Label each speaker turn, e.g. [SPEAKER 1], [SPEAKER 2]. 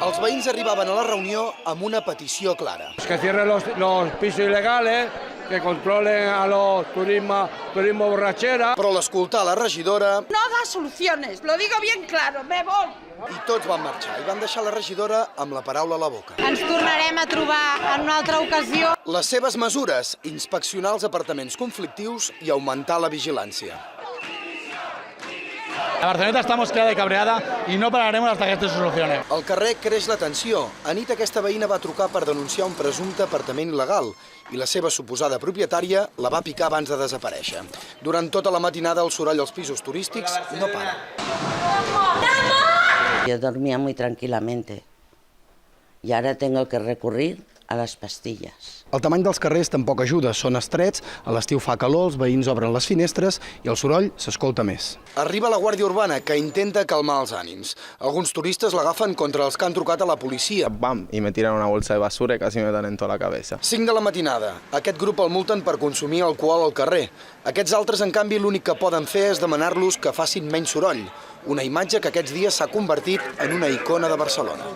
[SPEAKER 1] Els veïns arribaven a la reunió amb una petició clara.
[SPEAKER 2] Que cierren los pisos ilegales, que controlen a los turismo borrachera.
[SPEAKER 1] Però a l'escoltar la regidora...
[SPEAKER 3] No da soluciones, lo digo bien claro, me voy.
[SPEAKER 1] I tots van marxar i van deixar la regidora amb la paraula a la boca.
[SPEAKER 4] Ens tornarem a trobar en una altra ocasió.
[SPEAKER 1] Les seves mesures, inspeccionar els apartaments conflictius i augmentar la vigilància.
[SPEAKER 5] La Barceloneta está mosqueada y cabreada y no pararemos hasta que esto se solucione.
[SPEAKER 1] Al carrer creix la tensió. Anit, aquesta veïna va trucar per denunciar un presumpte apartament il·legal i la seva suposada propietària la va picar abans de desaparèixer. Durant tota la matinada el soroll als pisos turístics no para.
[SPEAKER 6] Yo dormía muy tranquilamente y ahora tengo que recurrir a les pastilles.
[SPEAKER 1] El tamany dels carrers tampoc ajuda, són estrets, a l'estiu fa calor, els veïns obren les finestres i el soroll s'escolta més. Arriba la Guàrdia Urbana, que intenta calmar els ànims. Alguns turistes l'agafen contra els que han trucat a la policia.
[SPEAKER 7] Bam, y me tiran una bolsa de basura y casi me dan en toda la cabeza.
[SPEAKER 1] 5 de la matinada. Aquest grup el multen per consumir alcohol al carrer. Aquests altres, en canvi, l'únic que poden fer és demanar-los que facin menys soroll. Una imatge que aquests dies s'ha convertit en una icona de Barcelona.